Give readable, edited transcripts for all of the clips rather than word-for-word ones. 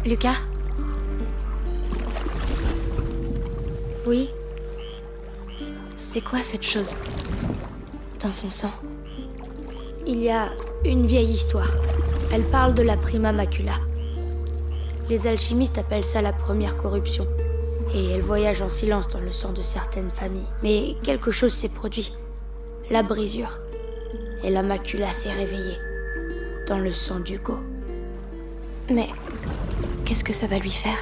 Lucas? Oui? C'est quoi cette chose? Dans son sang? Il y a une vieille histoire. Elle parle de la prima macula. Les alchimistes appellent ça la première corruption. Et elle voyage en silence dans le sang de certaines familles. Mais quelque chose s'est produit. La brisure. Et la macula s'est réveillée. Dans le sang d'Hugo. Mais qu'est-ce que ça va lui faire?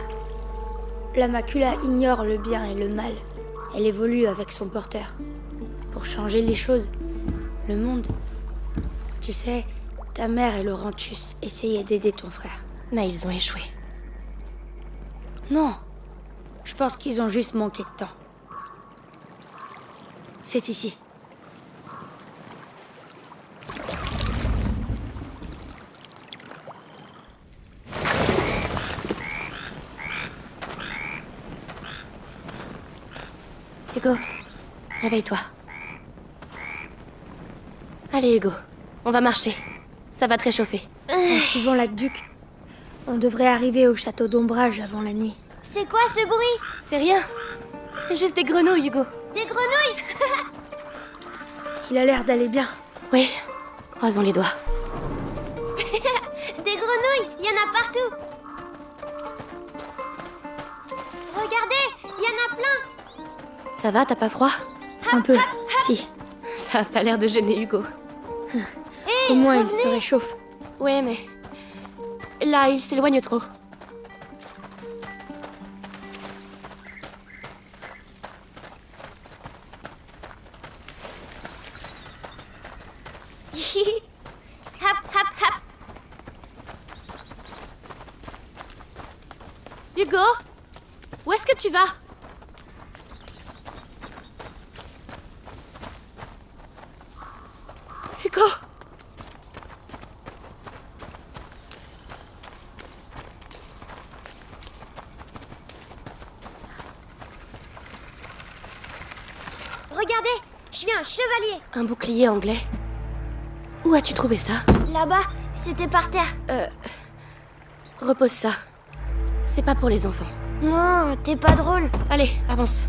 La macula ignore le bien et le mal. Elle évolue avec son porteur. Pour changer les choses, le monde. Tu sais, ta mère et Laurentius essayaient d'aider ton frère. Mais ils ont échoué. Non. Je pense qu'ils ont juste manqué de temps. C'est ici. Hugo, réveille-toi. Allez Hugo, on va marcher. Ça va te réchauffer. En suivant l'aqueduc, on devrait arriver au château d'Ombrage avant la nuit. C'est quoi ce bruit? C'est rien. C'est juste des grenouilles, Hugo. Des grenouilles? Il a l'air d'aller bien. Oui, croisons les doigts. Des grenouilles, il y en a partout. Regardez, il y en a plein. Ça va, t'as pas froid? Un peu, si. Ça a pas l'air de gêner Hugo. Hé, Au moins, il revenez. se réchauffe. Ouais, mais... Là, il s'éloigne trop. Hop, hop, hop. Hugo, où est-ce que tu vas? Hugo! Regardez, je suis un chevalier. Un bouclier anglais. Où as-tu trouvé ça? Là-bas, c'était par terre. Repose ça. C'est pas pour les enfants. Non, t'es pas drôle. Allez, avance.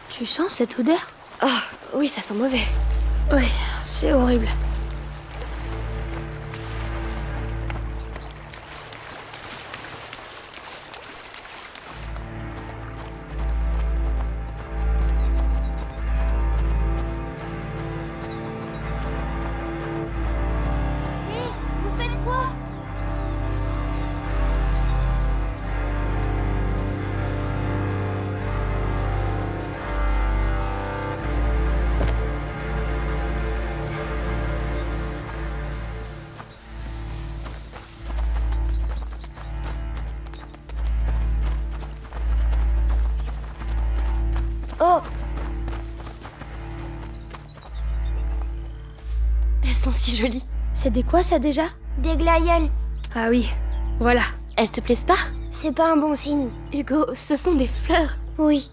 Tu sens cette odeur? Ah, oui, ça sent mauvais. Oui, c'est horrible. Hé, vous faites quoi? Oh, Elles sont si jolies. C'est des quoi, ça, déjà? des glaïeuls. Ah oui, voilà. Elles te plaisent pas? C'est pas un bon signe. Hugo, ce sont des fleurs. Oui.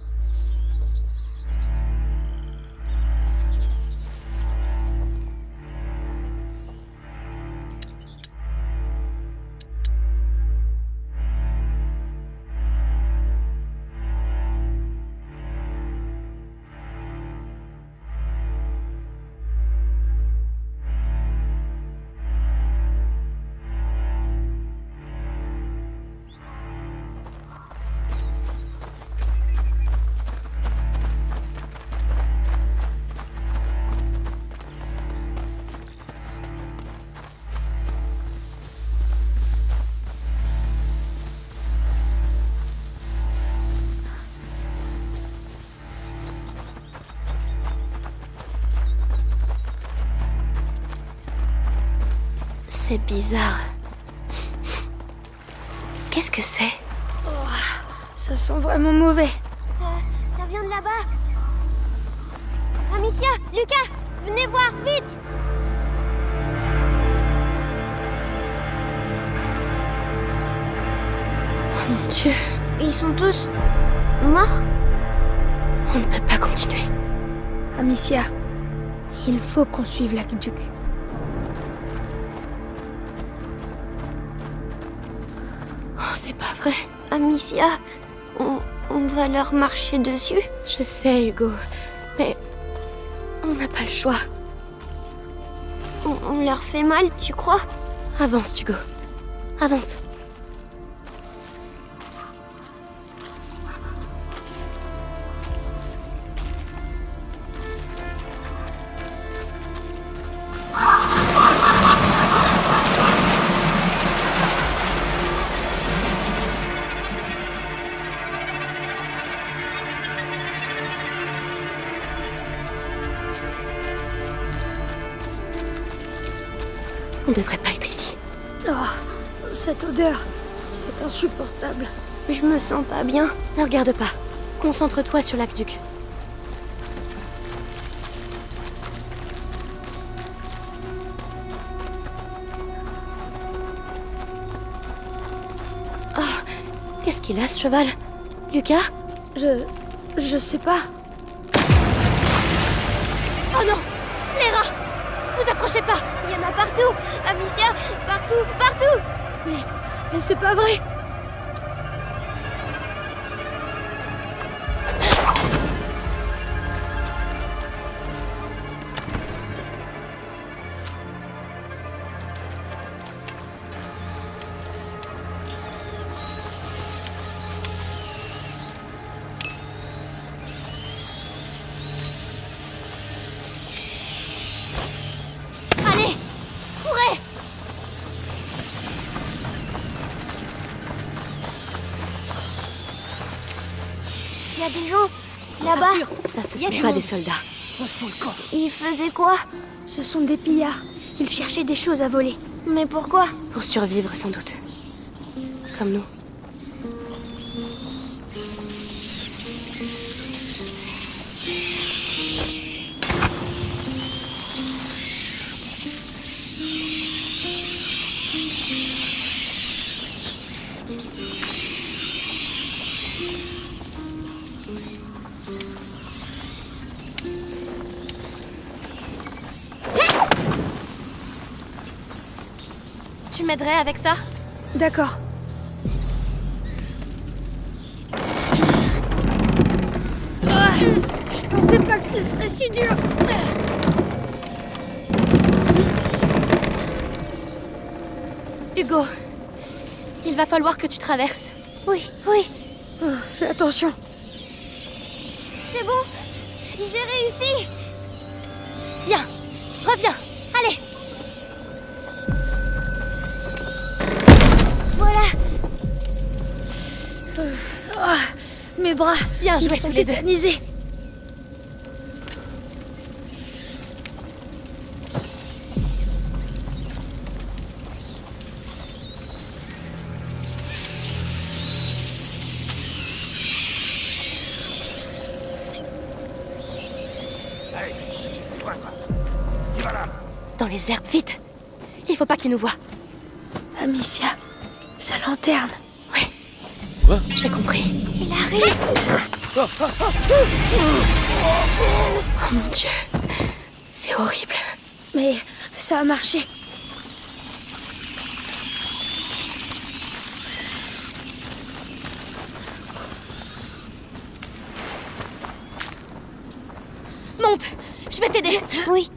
C'est bizarre. Qu'est-ce que c'est? Ça sent vraiment mauvais. Ça vient de là-bas. Amicia, Lucas, venez voir, vite. Oh mon Dieu, Ils sont tous morts? on ne peut pas continuer. Amicia, il faut qu'on suive l'aqueduc. C'est pas vrai. Amicia, on va leur marcher dessus. Je sais, Hugo. Mais... on n'a pas le choix. On leur fait mal, tu crois? Avance, Hugo. Avance. On devrait pas être ici. Oh, cette odeur, c'est insupportable. Je me sens pas bien. Ne regarde pas. Concentre-toi sur l'aqueduc. Oh, qu'est-ce qu'il a, ce cheval? Lucas? Je sais pas. Oh non! Les rats! Vous approchez pas! Il y en a partout. Amicia, partout, partout. Mais c'est pas vrai. Allez, courez. Il y a des gens là-bas. Ça, ce sont pas des soldats. Ils faisaient quoi? Ce sont des pillards. Ils cherchaient des choses à voler. Mais pourquoi? Pour survivre, sans doute. Comme nous. Tu m'aiderais avec ça? D'accord. Je pensais pas que ce serait si dur. Hugo, il va falloir que tu traverses. Oui, oui, Oh, fais attention. c'est bon. J'ai réussi. Viens, reviens, allez. Voilà. Mes bras, Viens ils jouer sont tous les deux. tétanisés. Dans les herbes, vite. Il faut pas qu'ils nous voient. Amicia, sa lanterne. Oui. Quoi? J'ai compris. Il arrive. Oh mon Dieu. C'est horrible. Mais ça a marché. Monte. Je vais t'aider. Oui.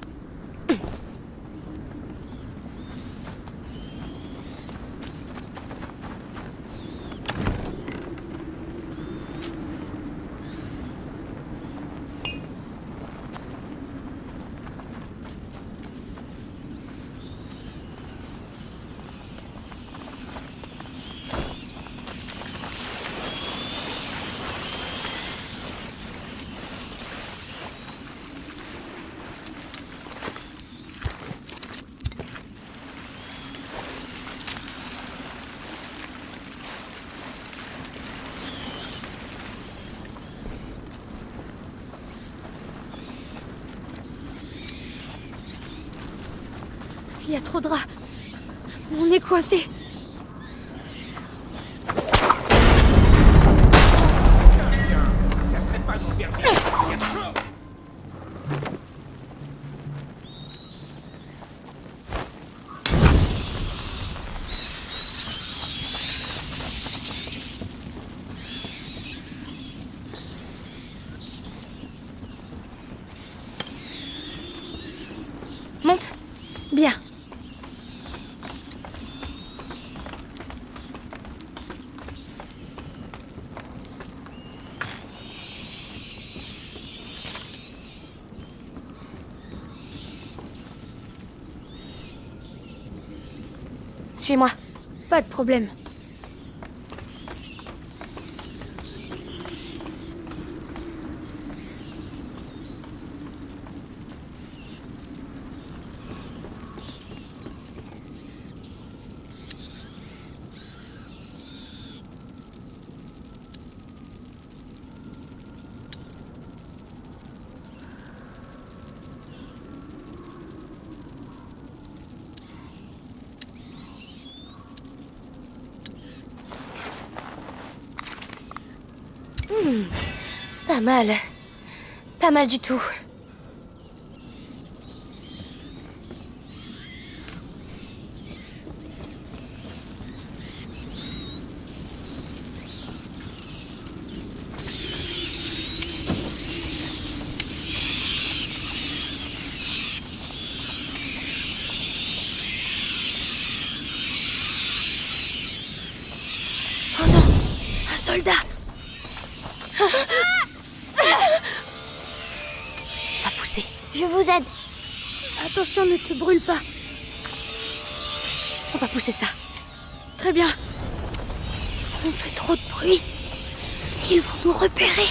Il y a trop de rats. On est coincé. Monte. Bien. Suis-moi. Pas de problème. Pas mal. Pas mal du tout. Oh non! Un soldat! Va pousser. Je vous aide. Attention, ne te brûle pas. On va pousser ça. Très bien. On fait trop de bruit. Ils vont nous repérer.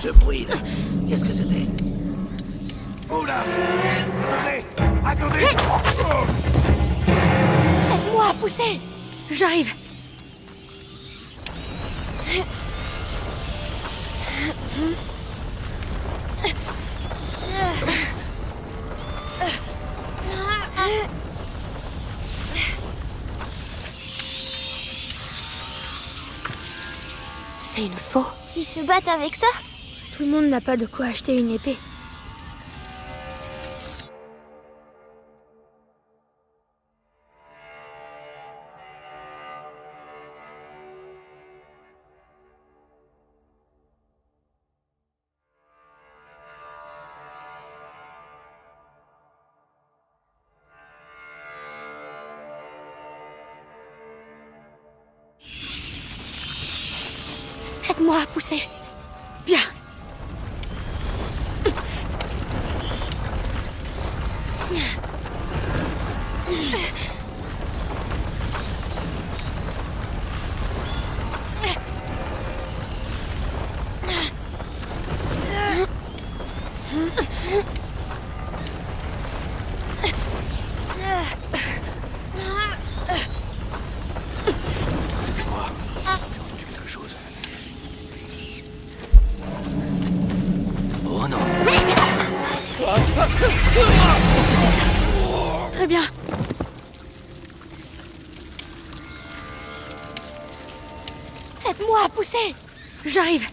Ce bruit, là, qu'est-ce que c'était? Oula! Attendez! Attendez! Aide-moi à pousser. J'arrive. C'est une faux. Ils se battent avec ça? Tout le monde n'a pas de quoi acheter une épée. Aide-moi à pousser. Bien. Quelque chose. Oh non! Très bien. Aide-moi à pousser. J'arrive.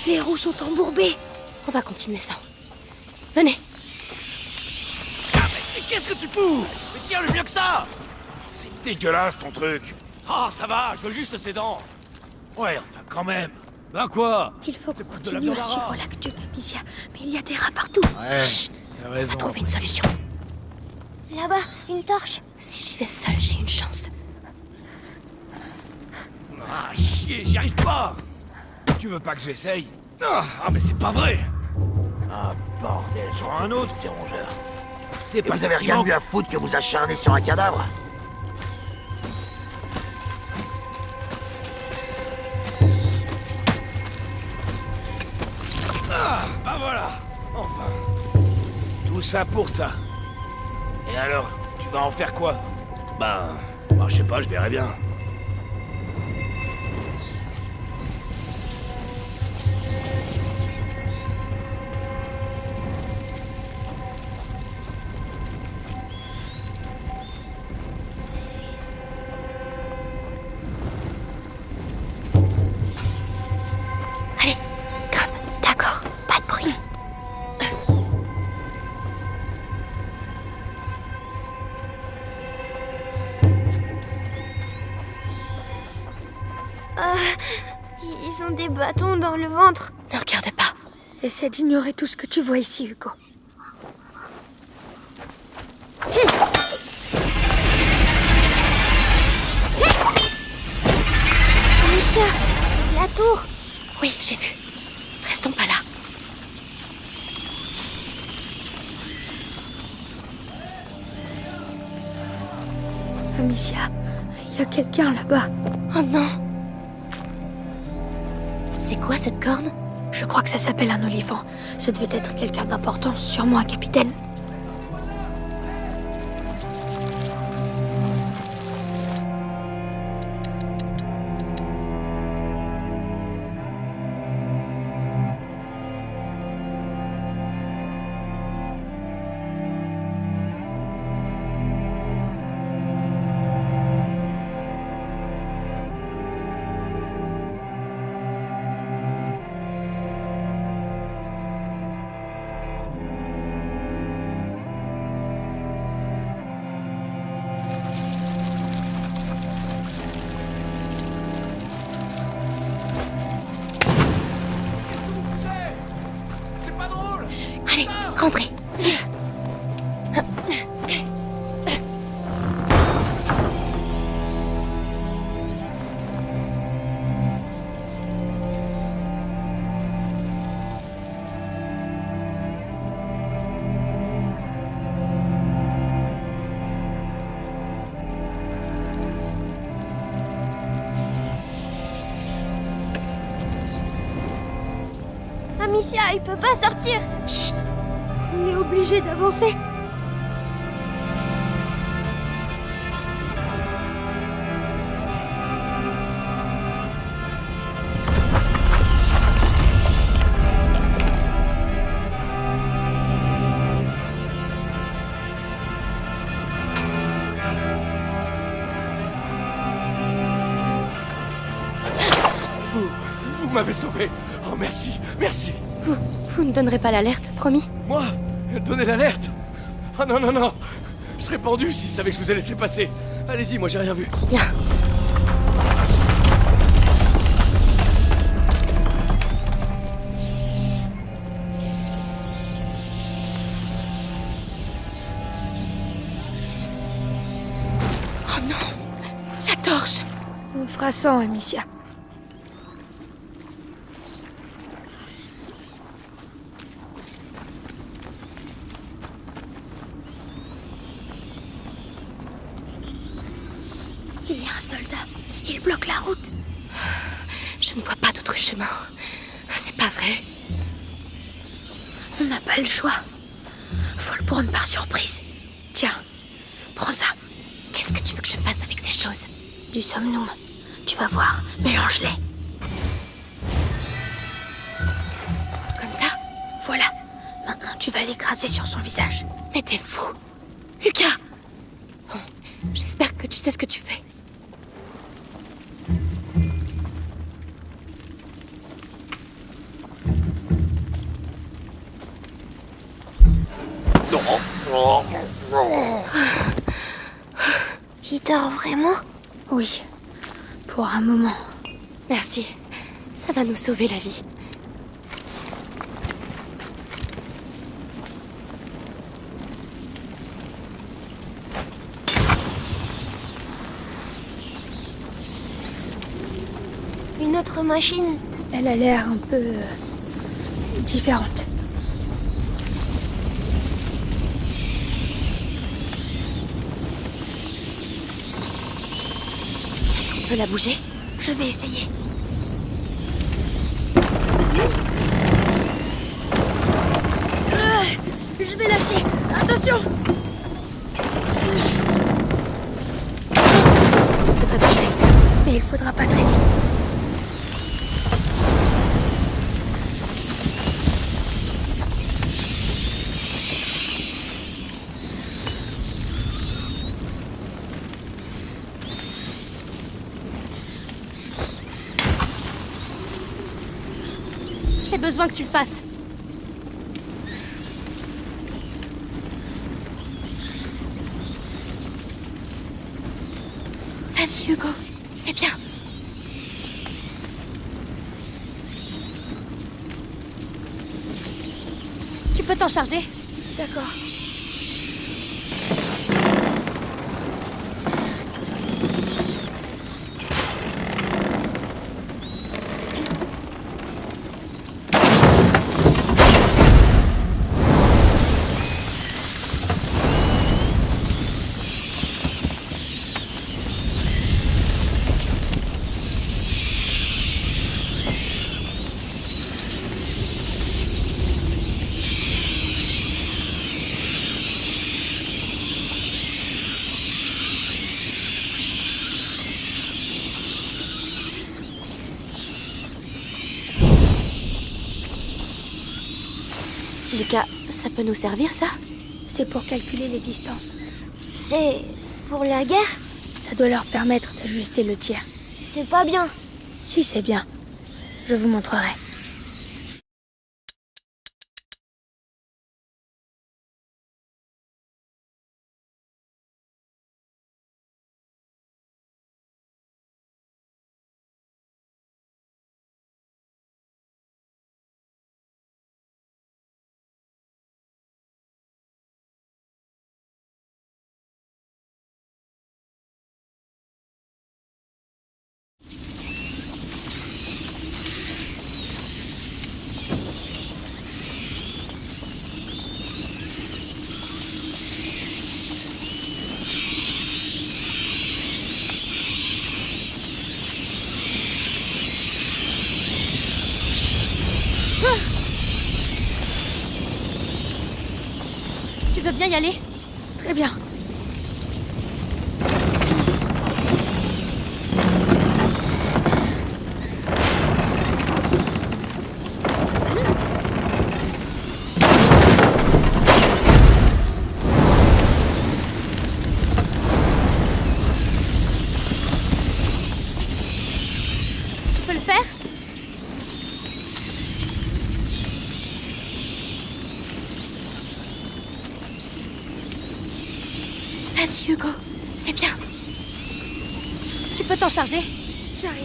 Les roues sont embourbées. On va continuer sans. Venez. Ah, mais qu'est-ce que tu fous? Mais tiens, le mieux que ça! C'est dégueulasse ton truc. Ah, ça va, je veux juste ses dents. Ouais, enfin, quand même. Ben quoi? Il faut qu'on de la continue viande à à suivre rat. l'actu d'Amicia. Mais il y a des rats partout. Ouais, t'as On raison. va trouver une solution. Là-bas, une torche. Si j'y vais seule, j'ai une chance. Ah, chier, j'y arrive pas! Tu veux pas que j'essaye? Ah, mais c'est pas vrai! Ah, bordel, j'en ai un autre, ces rongeurs. C'est Et pas vous avez ça qui rien manque. mieux à foutre que vous acharner sur un cadavre? Ah, bah voilà! Enfin. Tout ça pour ça. Et alors, tu vas en faire quoi? Ben, je sais pas, je verrai bien. Ils ont des bâtons dans le ventre. Ne regarde pas. Essaie d'ignorer tout ce que tu vois ici, Hugo. Amicia, la tour. Oui, j'ai vu. Restons pas là. Amicia, il y a quelqu'un là-bas. Oh non. C'est quoi cette corne? Je crois que ça s'appelle un olifant. Ce devait être quelqu'un d'important, sûrement un capitaine. Allez, rentrez. Vite. Amicia, il peut pas sortir. Chut! On est obligé d'avancer. Vous m'avez sauvé. Oh, merci, merci. Vous ne donnerez pas l'alerte, promis? Moi, donnez l'alerte. Oh non, non, non. Je serais pendu s'il savait que je vous ai laissé passer. Allez-y, moi j'ai rien vu. Bien. Oh non! La torche! On fera sans, Amicia. Il y a un soldat. Il bloque la route. Je ne vois pas d'autre chemin. C'est pas vrai. On n'a pas le choix. Faut le prendre par surprise. Tiens, prends ça. Qu'est-ce que tu veux que je fasse avec ces choses? Du somnum. Tu vas voir. Mélange-les. Comme ça? Voilà. Maintenant, tu vas l'écraser sur son visage. Mais t'es fou! Lucas! Bon, j'espère que tu sais ce que tu fais. Il dort vraiment? Oui. Pour un moment. Merci. Ça va nous sauver la vie. Une autre machine? Elle a l'air un peu... différente. Est-ce qu'on peut la bouger? Je vais essayer. Je vais lâcher. Attention! Ça devrait marcher. Mais il faudra pas traîner. J'ai besoin que tu le fasses. Vas-y, Hugo. C'est bien. t'en charger? D'accord. Lucas, ça peut nous servir, ça? C'est pour calculer les distances. C'est pour la guerre? Ça doit leur permettre d'ajuster le tir. C'est pas bien. Si, c'est bien. Je vous montrerai. Tu veux bien y aller? Très bien. Tu peux le faire? Vas-y, Hugo. C'est bien. Tu peux t'en charger? J'arrive.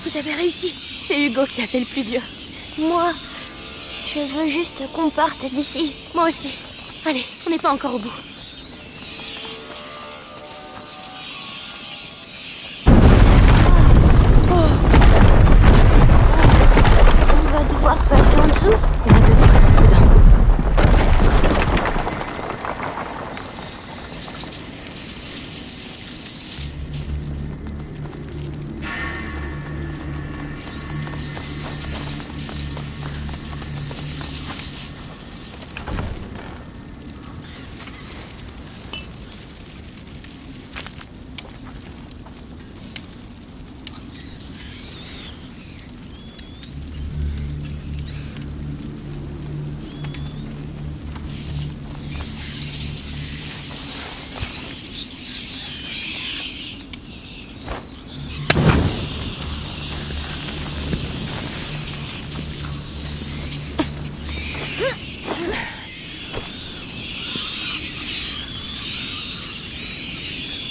Vous avez réussi. C'est Hugo qui a fait le plus dur. Moi, je veux juste qu'on parte d'ici. Moi aussi. Allez, on n'est pas encore au bout. On va devoir passer en dessous. On va devoir être prudent.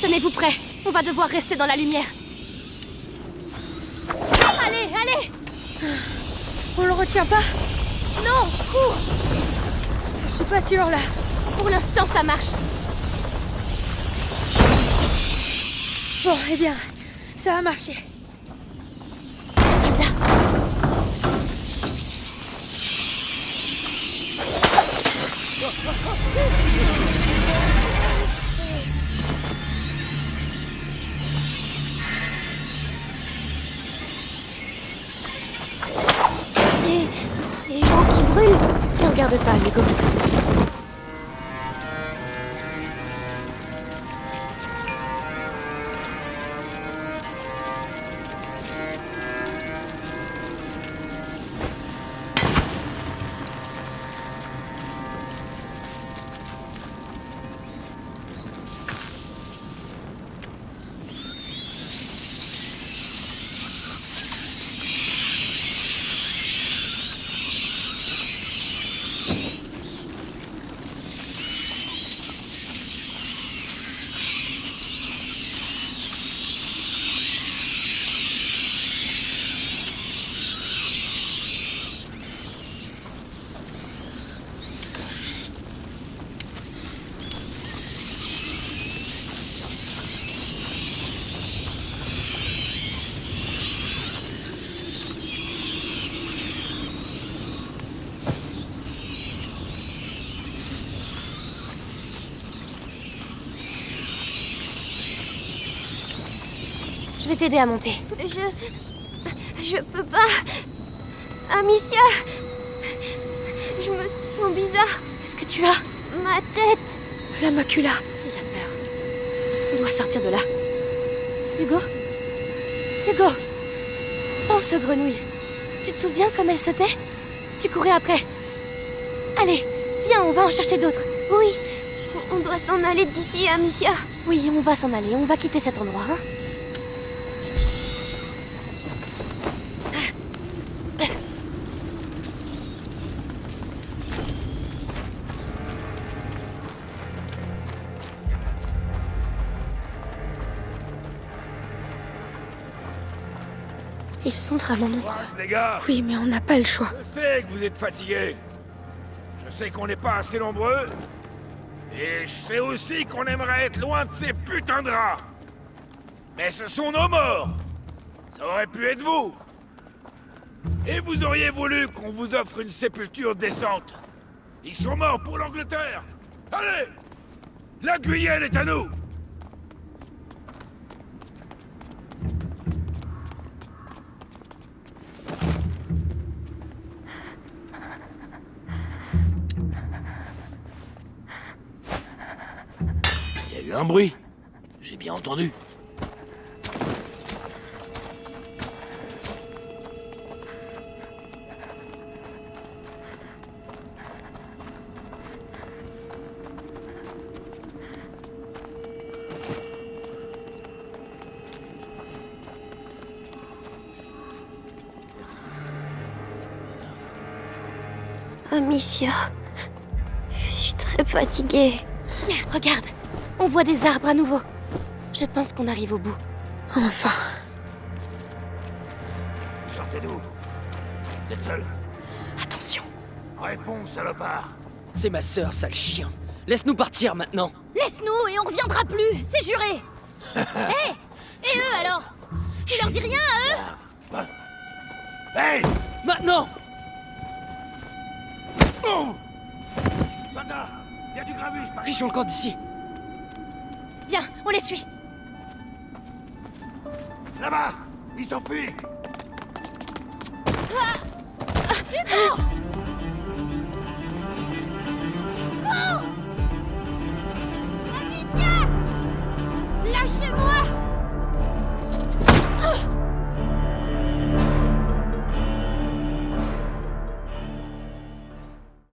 Tenez-vous prêts. On va devoir rester dans la lumière. Allez, allez! On le retient pas? Non, cours! Je suis pas sûre là. Pour l'instant, ça marche. Bon, eh bien, ça a marché. Les soldats. C'est des gens qui brûlent. Ne regarde pas, Hugo. Je vais t'aider à monter. Je peux pas. Amicia, je me sens bizarre. Qu'est-ce que tu as? Ma tête. La macula. Il a peur. On doit sortir de là. Hugo? Hugo! Oh, ce grenouille. Tu te souviens comme elle sautait? Tu courais après. Allez, viens, on va en chercher d'autres. Oui, on doit s'en aller d'ici, Amicia. Oui, on va s'en aller. On va quitter cet endroit, hein? Ils sont vraiment nombreux. Les gars, Oui, mais on n'a pas le choix. je sais que vous êtes fatigués. Je sais qu'on n'est pas assez nombreux. Et je sais aussi qu'on aimerait être loin de ces putains de rats. Mais ce sont nos morts. Ça aurait pu être vous. Et vous auriez voulu qu'on vous offre une sépulture décente. Ils sont morts pour l'Angleterre. Allez! La Guyenne est à nous! Il y a eu un bruit. J'ai bien entendu. Amicia, je suis très fatiguée. Regarde, on voit des arbres à nouveau. Je pense qu'on arrive au bout. Enfin. Sortez d'où? Vous êtes seul? Attention. Réponds, salopard. C'est ma sœur, sale chien. Laisse-nous partir maintenant. Laisse-nous et on reviendra plus, c'est juré. Hé! Et eux alors? Tu leur dis rien à eux? Hey! Maintenant! Oh! Soldat! Il y a du grabuge par ici. Fichons le camp d'ici. Viens, on les suit. Là-bas! Ils s'enfuient! Hugo!